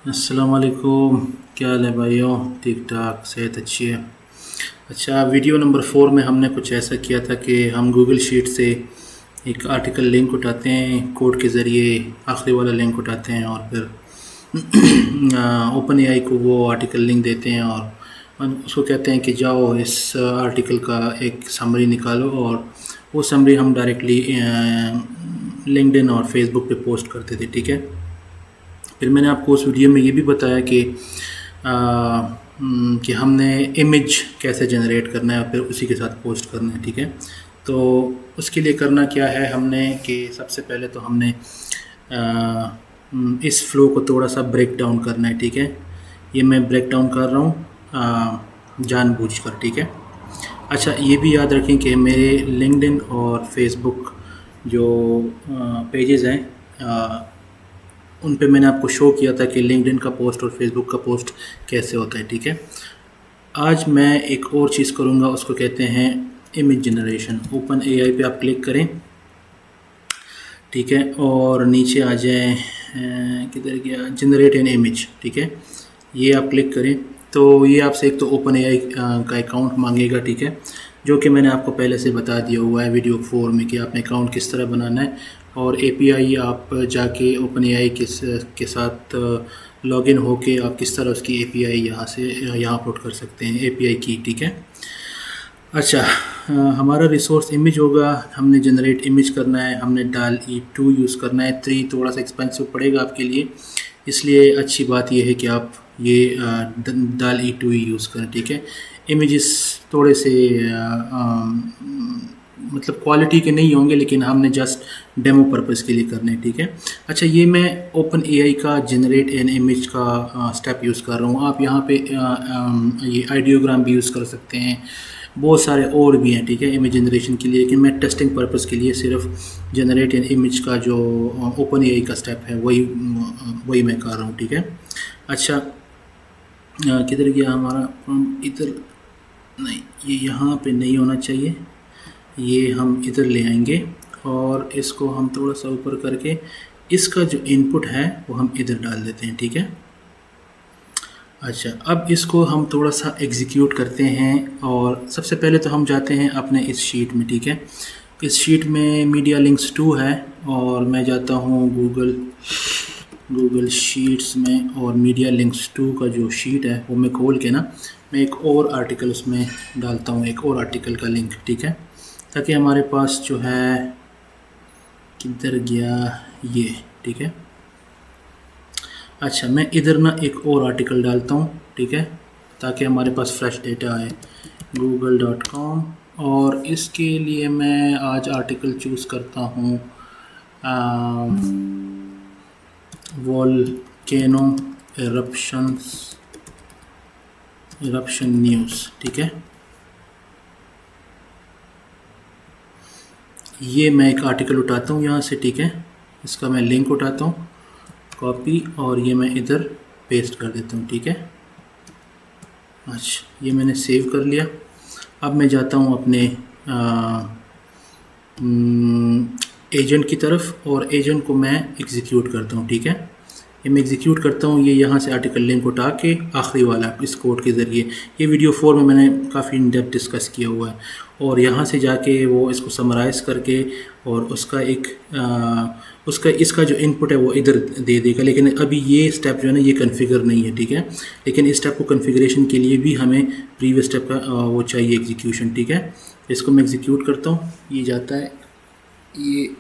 अस्सलाम वालेकुम। क्या हाल है भाइयों? ठीक ठाक, सेहत अच्छी है। अच्छा, वीडियो नंबर 4 में हमने कुछ ऐसा किया था कि हम गूगल शीट से एक आर्टिकल लिंक उठाते हैं, कोड के ज़रिए आखिरी वाला लिंक उठाते हैं और फिर ओपन एआई को वो आर्टिकल लिंक देते हैं और हम उसको कहते हैं कि जाओ इस आर्टिकल का एक समरी निकालो, और वो समरी हम डायरेक्टली लिंक्डइन और फेसबुक पे पोस्ट करते थे। ठीक है। फिर मैंने आपको उस वीडियो में ये भी बताया कि हमने इमेज कैसे जनरेट करना है और फिर उसी के साथ पोस्ट करना है। ठीक है। तो उसके लिए करना क्या है हमने कि सबसे पहले तो हमने इस फ़्लो को थोड़ा सा ब्रेक डाउन करना है। ठीक है। ये मैं ब्रेक डाउन कर रहा हूँ जानबूझकर। ठीक है। अच्छा, ये भी याद रखें कि मेरे लिंक्डइन और फेसबुक जो पेजेस हैं, उन पे मैंने आपको शो किया था कि लिंक्डइन का पोस्ट और फेसबुक का पोस्ट कैसे होता है। ठीक है। आज मैं एक और चीज़ करूँगा, उसको कहते हैं इमेज जनरेशन। ओपन एआई पे आप क्लिक करें। ठीक है। और नीचे आ जाए, किधर गया, जनरेट एन इमेज। ठीक है। ये आप क्लिक करें तो ये आपसे एक तो ओपन एआई का अकाउंट मांगेगा। ठीक है। जो कि मैंने आपको पहले से बता दिया हुआ है वीडियो 4 में कि आपने अकाउंट किस तरह बनाना है, और एपीआई आप जाके ओपन एआई के साथ लॉगिन होके आप किस तरह उसकी एपीआई यहाँ पुट कर सकते हैं, एपीआई की। ठीक है। अच्छा, हमारा रिसोर्स इमेज होगा। हमने जनरेट इमेज करना है, हमने डाल ई2 यूज़ करना है। 3 थोड़ा सा एक्सपेंसिव पड़ेगा आपके लिए, इसलिए अच्छी बात यह है कि आप ये डाल ई2 ही यूज़ करें। ठीक है। इमेजेस थोड़े से मतलब क्वालिटी के नहीं होंगे, लेकिन हमने जस्ट डेमो पर्पज़ के लिए करने हैं। ठीक है। अच्छा, ये मैं ओपन एआई का जनरेट एन इमेज का स्टेप यूज़ कर रहा हूँ। आप यहाँ पे ये आइडियोग्राम भी यूज़ कर सकते हैं, बहुत सारे और भी हैं। ठीक है, इमेज जनरेशन के लिए, लेकिन मैं टेस्टिंग पर्पज़ के लिए सिर्फ जनरेट एन इमेज का जो ओपन एआई का स्टेप है वही मैं कर रहा हूँ। ठीक है। अच्छा, किधर गया हमारा, इधर नहीं, ये यहाँ पे नहीं होना चाहिए, ये हम इधर ले आएंगे और इसको हम थोड़ा सा ऊपर करके इसका जो इनपुट है वो हम इधर डाल देते हैं। ठीक है। अच्छा, अब इसको हम थोड़ा सा एग्जीक्यूट करते हैं, और सबसे पहले तो हम जाते हैं अपने इस शीट में। ठीक है। इस शीट में मीडिया लिंक्स 2 है, और मैं जाता हूँ गूगल शीट्स में, और मीडिया लिंक्स 2 का जो शीट है वो मैं खोल के ना मैं एक और आर्टिकल उसमें डालता हूँ, एक और आर्टिकल का लिंक। ठीक है। ताकि हमारे पास जो है, किधर गया ये। ठीक है। अच्छा, मैं इधर ना एक और आर्टिकल डालता हूँ। ठीक है। ताकि हमारे पास फ्रेश डेटा आए, google.com, और इसके लिए मैं आज आर्टिकल चूज़ करता हूँ वोल्केनो इरप्शन न्यूज़। ठीक है। ये मैं एक आर्टिकल उठाता हूँ यहाँ से। ठीक है। इसका मैं लिंक उठाता हूँ, कॉपी, और ये मैं इधर पेस्ट कर देता हूँ। ठीक है। अच्छा, ये मैंने सेव कर लिया। अब मैं जाता हूँ अपने एजेंट की तरफ, और एजेंट को मैं एग्जीक्यूट करता हूँ। ठीक है। ये मैं एग्जीक्यूट करता हूँ, ये यहाँ से आर्टिकल लिंक उठा के आखिरी वाला इस कोड के ज़रिए, ये वीडियो 4 में मैंने काफ़ी इन डेप्थ डिस्कस किया हुआ है, और यहाँ से जाके वो इसको समराइज़ करके और उसका इसका जो इनपुट है वो इधर दे देगा। लेकिन अभी ये स्टेप जो है ना, ये कॉन्फ़िगर नहीं है। ठीक है। लेकिन इस स्टेप को कॉन्फ़िगरेशन के लिए भी हमें प्रीवियस स्टेप का वो चाहिए, एग्जीक्यूशन। ठीक है। इसको मैं एग्जीक्यूट करता हूँ, ये जाता है, ये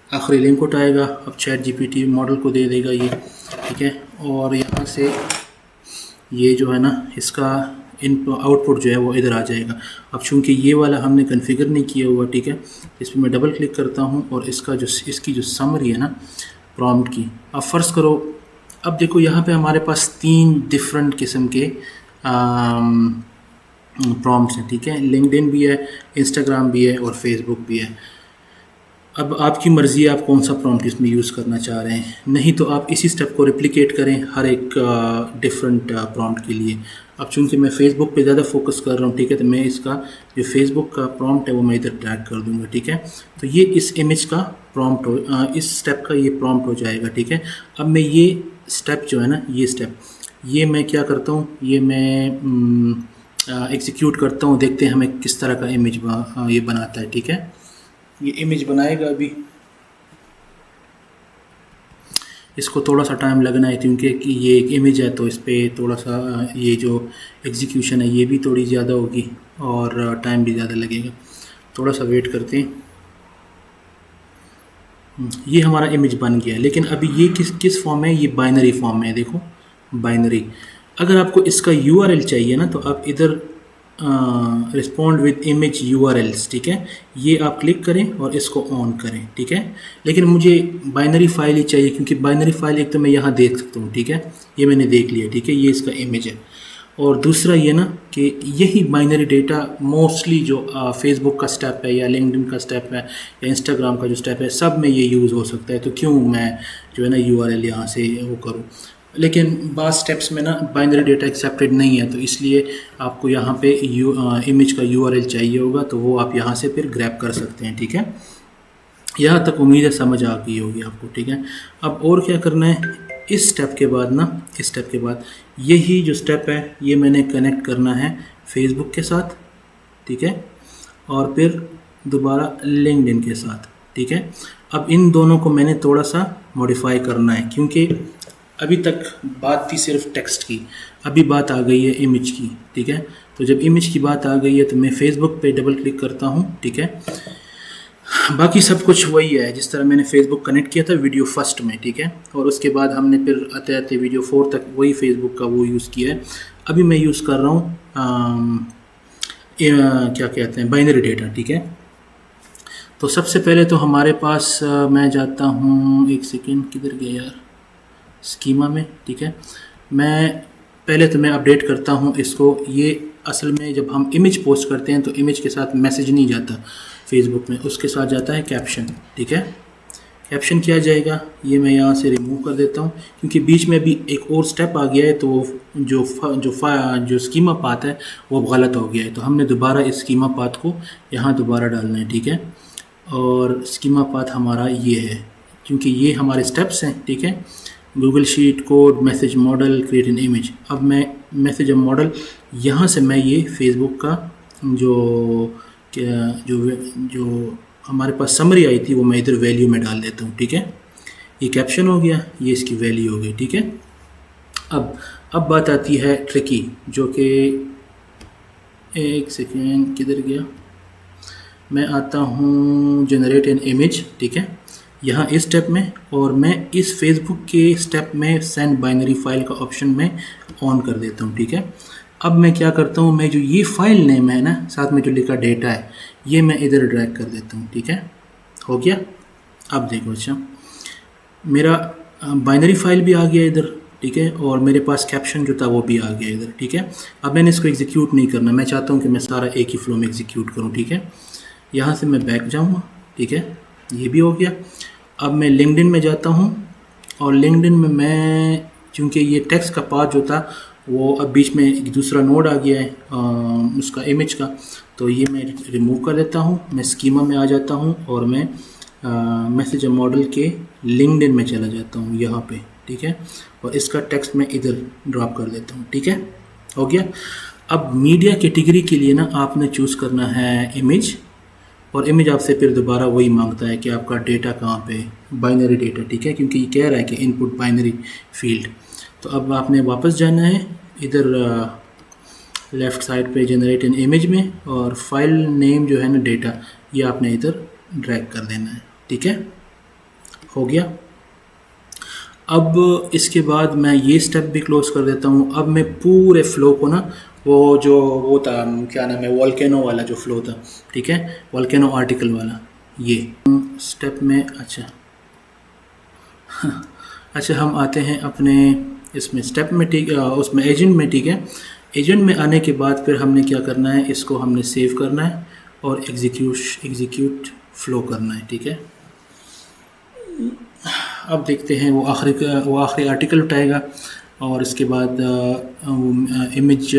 आखिरी लिंक उठाएगा, अब चैट जीपीटी मॉडल को दे देगा ये। ठीक है। और यहाँ से ये जो है ना, इसका आउटपुट जो है वो इधर आ जाएगा। अब चूंकि ये वाला हमने कॉन्फ़िगर नहीं किया हुआ, ठीक है, इस पर मैं डबल क्लिक करता हूँ, और इसकी जो समरी है ना प्रॉम्प्ट की, अब फ़र्ज़ करो, अब देखो यहाँ पे हमारे पास 3 डिफरेंट किस्म के प्रॉम्प्ट्स हैं। ठीक है। लिंक्डइन भी है, इंस्टाग्राम भी है, और फेसबुक भी है। अब आपकी मर्ज़ी है आप कौन सा प्रॉम्प्ट इसमें यूज़ करना चाह रहे हैं। नहीं तो आप इसी स्टेप को रिप्लिकेट करें हर एक डिफरेंट प्रॉम्प्ट के लिए। अब चूंकि मैं फ़ेसबुक पे ज़्यादा फोकस कर रहा हूँ, ठीक है, तो मैं इसका जो फेसबुक का प्रॉम्प्ट है वो मैं इधर टैग कर दूँगा। ठीक है। तो ये इस इमेज का प्रॉम्प्ट इस स्टेप का ये प्रॉम्प्ट हो जाएगा। ठीक है। अब मैं ये स्टेप जो है ना, ये स्टेप, ये मैं क्या करता हूँ, ये मैं एग्जीक्यूट करता हूँ। देखते हैं हमें किस तरह का इमेज ये बनाता है। ठीक है, ये इमेज बनाएगा। अभी इसको थोड़ा सा टाइम लगना है क्योंकि ये एक इमेज है, तो इस पर थोड़ा सा ये जो एग्जीक्यूशन है ये भी थोड़ी ज़्यादा होगी और टाइम भी ज़्यादा लगेगा। थोड़ा सा वेट करते हैं। ये हमारा इमेज बन गया है, लेकिन अभी ये किस किस फॉर्म में है, ये बाइनरी फॉर्म में है। देखो बाइनरी। अगर आपको इसका यूआरएल चाहिए ना, तो आप इधर रिस्पॉन्ड विद इमेज यूआरएल्स, ठीक है, ये आप क्लिक करें और इसको ऑन करें। ठीक है, लेकिन मुझे बाइनरी फाइल ही चाहिए क्योंकि बाइनरी फाइल एक तो मैं यहाँ देख सकता हूँ। ठीक है, ये मैंने देख लिया। ठीक है, ये इसका इमेज है। और दूसरा ये ना कि यही बाइनरी डेटा मोस्टली जो फेसबुक का स्टेप है या लिंक्डइन का स्टेप है या इंस्टाग्राम का जो स्टेप है, सब में ये यूज़ हो सकता है। तो क्यों मैं जो है ना यूआरएल यहाँ से वो करूँ। लेकिन बाज़ स्टेप्स में ना बाइनरी डेटा एक्सेप्टेड नहीं है, तो इसलिए आपको यहाँ पे इमेज का यूआरएल चाहिए होगा, तो वो आप यहाँ से फिर ग्रैब कर सकते हैं। ठीक है, यहाँ तक उम्मीद है समझ आ गई होगी आपको। ठीक है, अब और क्या करना है, इस स्टेप के बाद ना, इस स्टेप के बाद यही जो स्टेप है ये मैंने कनेक्ट करना है फेसबुक के साथ। ठीक है, और फिर दोबारा लिंक्डइन के साथ। ठीक है, अब इन दोनों को मैंने थोड़ा सा मॉडिफाई करना है क्योंकि अभी तक बात थी सिर्फ टेक्स्ट की, अभी बात आ गई है इमेज की। ठीक है, तो जब इमेज की बात आ गई है तो मैं फेसबुक पे डबल क्लिक करता हूँ। ठीक है, बाकी सब कुछ वही है जिस तरह मैंने फेसबुक कनेक्ट किया था वीडियो फर्स्ट में। ठीक है, और उसके बाद हमने फिर आते आते वीडियो 4 तक वही फेसबुक का वो यूज़ किया है। अभी मैं यूज़ कर रहा हूँ क्या कहते हैं, बाइनरी डेटा। ठीक है, तो सबसे पहले तो हमारे पास मैं जाता हूँ, एक सेकेंड किधर गया यार, स्कीमा में। ठीक है, मैं अपडेट करता हूँ इसको। ये असल में जब हम इमेज पोस्ट करते हैं तो इमेज के साथ मैसेज नहीं जाता फेसबुक में, उसके साथ जाता है कैप्शन। ठीक है, कैप्शन क्या जाएगा, ये मैं यहाँ से रिमूव कर देता हूँ क्योंकि बीच में भी एक और स्टेप आ गया है, तो जो स्कीमा पाथ है वो गलत हो गया है, तो हमने दोबारा इस स्कीमा पाथ को यहाँ दोबारा डालना है। ठीक है, और स्कीमा पाथ हमारा ये है क्योंकि ये हमारे स्टेप्स हैं। ठीक है, Google sheet, code, message model, create an image. अब मैं मैसेज मॉडल यहाँ से मैं ये फेसबुक का जो हमारे पास समरी आई थी वो मैं इधर वैल्यू में डाल देता हूँ। ठीक है, ये कैप्शन हो गया, ये इसकी वैल्यू हो गई। ठीक है, अब बात आती है ट्रिकी, जो कि एक सेकेंड किधर गया, मैं आता हूँ जनरेट एन इमेज। ठीक है, यहाँ इस स्टेप में, और मैं इस फेसबुक के स्टेप में सेंड बाइनरी फाइल का ऑप्शन में ऑन कर देता हूँ। ठीक है, अब मैं क्या करता हूँ, मैं जो ये फाइल नेम है ना, साथ में जो लिखा डेटा है, ये मैं इधर ड्रैग कर देता हूँ। ठीक है, हो गया। अब देखो, अच्छा मेरा बाइनरी फाइल भी आ गया इधर। ठीक है, और मेरे पास कैप्शन जो था वो भी आ गया इधर। ठीक है, अब मैंने इसको एग्जीक्यूट नहीं करना, मैं चाहता हूँ कि मैं सारा एक ही फ्लो में एग्जीक्यूट करूँ। ठीक है, यहाँ से मैं बैक जाऊँगा। ठीक है, ये भी हो गया। अब मैं लिंक्डइन में जाता हूँ, और लिंक्डइन में मैं, चूँकि ये टेक्स्ट का पार्ट जो था वो अब बीच में एक दूसरा नोड आ गया है उसका इमेज का, तो ये मैं रिमूव कर देता हूँ। मैं स्कीमा में आ जाता हूँ और मैं मैसेज मॉडल के लिंक्डइन में चला जाता हूँ यहाँ पे। ठीक है, और इसका टेक्स्ट मैं इधर ड्रॉप कर देता हूँ। ठीक है, हो गया। अब मीडिया कैटेगरी के लिए ना आपने चूज़ करना है इमेज, और इमेज आपसे फिर दोबारा वही मांगता है कि आपका डेटा कहाँ पे, बाइनरी डेटा। ठीक है, क्योंकि ये कह रहा है कि इनपुट बाइनरी फील्ड। तो अब आपने वापस जाना है इधर लेफ़्ट साइड पे जनरेट एन इमेज में, और फाइल नेम जो है ना डेटा, ये आपने इधर ड्रैग कर देना है। ठीक है, हो गया। अब इसके बाद मैं ये स्टेप भी क्लोज कर देता हूँ। अब मैं पूरे फ्लो को ना, वो था क्या नाम है, वोल्केनो वाला जो फ्लो था। ठीक है, वोल्केनो आर्टिकल वाला ये स्टेप में। अच्छा हम आते हैं अपने इसमें स्टेप में। ठीक है, उसमें एजेंट में। ठीक है, एजेंट में आने के बाद फिर हमने क्या करना है, इसको हमने सेव करना है और एग्जीक्यूट फ्लो करना है। ठीक है, अब देखते हैं वो आखिरी आर्टिकल उठाएगा, और इसके बाद इमेज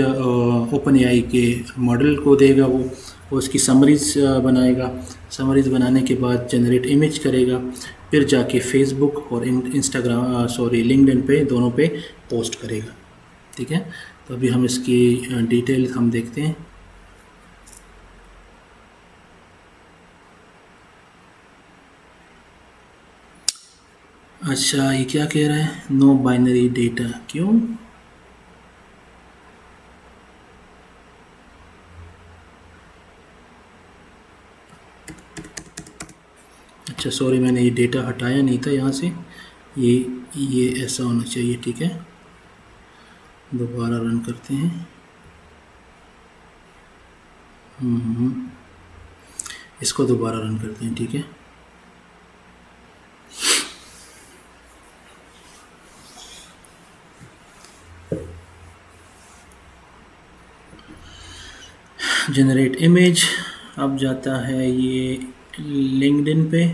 ओपन एआई के मॉडल को देगा, वो उसकी समरीज़ बनाएगा। समरीज़ बनाने के बाद जनरेट इमेज करेगा, फिर जाके फेसबुक और इंस्टाग्राम लिंक्डइन पे दोनों पे पोस्ट करेगा। ठीक है, तो अभी हम इसकी डिटेल हम देखते हैं। अच्छा, ये क्या कह रहा है, नो बाइनरी डेटा, क्यों? अच्छा सॉरी, मैंने ये डेटा हटाया नहीं था यहाँ से, ये ऐसा होना चाहिए। ठीक है, दोबारा रन करते हैं। इसको दोबारा रन करते हैं। ठीक है, जनरेट इमेज, अब जाता है ये लिंक्डइन पे।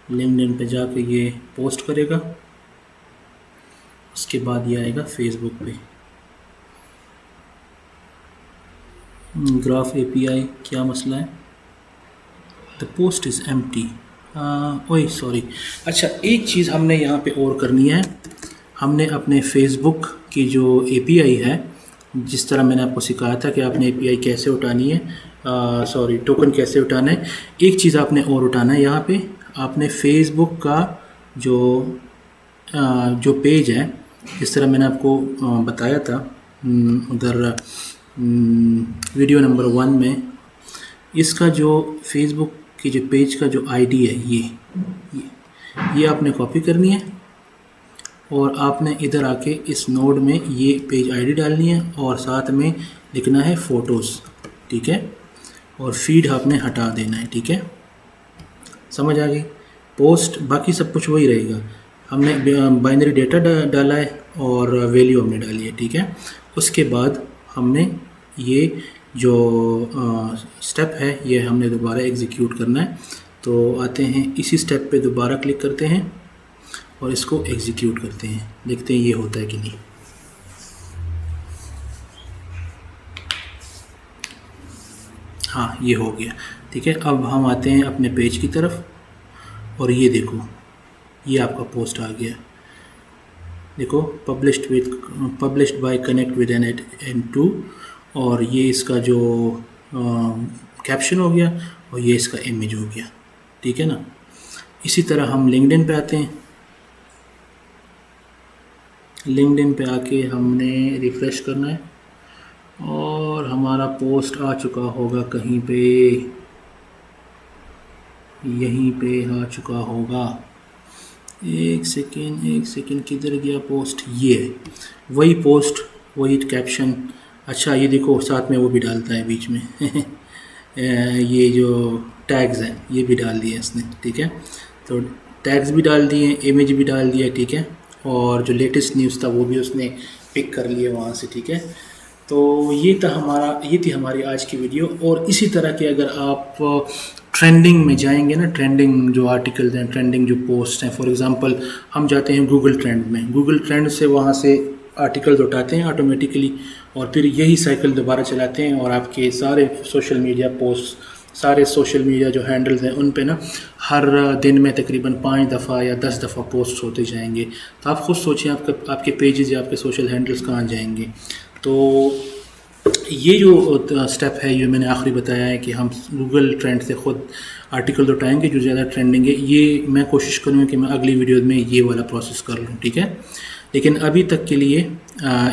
लिंक्डइन पे जाके ये पोस्ट करेगा, उसके बाद ये आएगा फेसबुक पे। ग्राफ एपीआई, क्या मसला है? The post is empty. ओए सॉरी। अच्छा, एक चीज़ हमने यहाँ पे और करनी है, हमने अपने फेसबुक की जो एपीआई है, जिस तरह मैंने आपको सिखाया था कि आपने एपीआई कैसे उठानी है, टोकन कैसे उठाना है, एक चीज़ आपने और उठाना है। यहाँ पे आपने फेसबुक का जो पेज है, जिस तरह मैंने आपको बताया था उधर वीडियो नंबर 1 में, इसका जो फेसबुक की जो पेज का जो आईडी है, ये आपने कॉपी करनी है और आपने इधर आके इस नोड में ये पेज आईडी डालनी है और साथ में लिखना है फ़ोटोज़। ठीक है, और फीड आपने हटा देना है। ठीक है, समझ आ गई? पोस्ट बाकी सब कुछ वही रहेगा, हमने बाइनरी डेटा डाला है और वैल्यू हमने डाली है। ठीक है, उसके बाद हमने ये जो स्टेप है ये हमने दोबारा एग्जीक्यूट करना है। तो आते हैं इसी स्टेप पे दोबारा क्लिक करते हैं और इसको एग्जीक्यूट करते हैं, देखते हैं ये होता है कि नहीं। हाँ, ये हो गया। ठीक है, अब हम आते हैं अपने पेज की तरफ और ये देखो, ये आपका पोस्ट आ गया। देखो, published by connect with N2, और ये इसका जो कैप्शन हो गया और ये इसका इमेज हो गया। ठीक है ना। इसी तरह हम लिंक्डइन पे आते हैं। लिंक्डइन पे आके हमने रिफ़्रेश करना है और हमारा पोस्ट आ चुका होगा कहीं पे, यहीं पे आ चुका होगा। एक सेकेंड किधर गया पोस्ट? ये है वही पोस्ट, वही कैप्शन। अच्छा, ये देखो साथ में वो भी डालता है बीच में ये जो टैग्स हैं ये भी डाल दिए इसने। ठीक है, तो टैग्स भी डाल दिए, इमेज भी डाल दिया। ठीक है, और जो लेटेस्ट न्यूज़ था वो भी उसने पिक कर लिया वहाँ से। ठीक है, तो ये थी हमारी आज की वीडियो। और इसी तरह के अगर आप ट्रेंडिंग में जाएंगे ना, ट्रेंडिंग जो आर्टिकल्स हैं, ट्रेंडिंग जो पोस्ट हैं, फॉर एग्जांपल हम जाते हैं गूगल ट्रेंड में, गूगल ट्रेंड से वहाँ से आर्टिकल्स उठाते हैं ऑटोमेटिकली और फिर यही साइकिल दोबारा चलाते हैं और आपके सारे सोशल मीडिया पोस्ट, सारे सोशल मीडिया जो हैंडल्स हैं उन पे ना हर दिन में तकरीबन 5 दफ़ा या 10 दफ़ा पोस्ट होते जाएंगे। तो आप खुद सोचिए आपके पेजेस या आपके सोशल हैंडल्स कहाँ जाएंगे। तो ये जो स्टेप है ये मैंने आखिरी बताया है कि हम गूगल ट्रेंड से ख़ुद आर्टिकल उठाएंगे जो ज़्यादा ट्रेंडिंग है। ये मैं कोशिश करूँगा कि मैं अगली वीडियो में ये वाला प्रोसेस कर लूँ। ठीक है, लेकिन अभी तक के लिए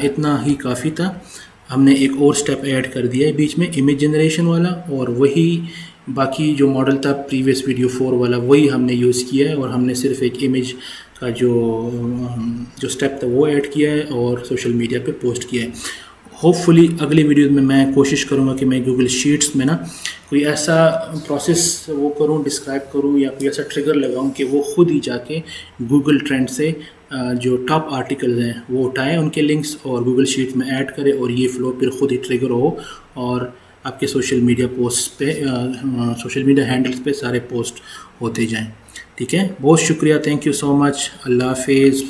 इतना ही काफ़ी था। हमने एक और स्टेप ऐड कर दिया है बीच में, इमेज जनरेशन वाला, और वही बाकी जो मॉडल था प्रीवियस वीडियो 4 वाला वही हमने यूज़ किया है और हमने सिर्फ एक इमेज का जो स्टेप था वो ऐड किया है और सोशल मीडिया पे पोस्ट किया है। होपफुली अगली वीडियो में मैं कोशिश करूँगा कि मैं गूगल शीट्स में ना कोई ऐसा प्रोसेस वो करूँ, डिस्क्राइब करूँ या कोई ऐसा ट्रिगर लगाऊँ कि वो ख़ुद ही जाके गूगल ट्रेंड से जो टॉप आर्टिकल्स हैं वो उठाएँ, उनके लिंक्स और गूगल शीट में ऐड करें और ये फ़्लो फिर ख़ुद ही ट्रिगर हो और आपके सोशल मीडिया पोस्ट पे, सोशल मीडिया हैंडल्स पे सारे पोस्ट होते जाएं। ठीक है, बहुत शुक्रिया, थैंक यू सो मच, अल्लाह हाफिज़।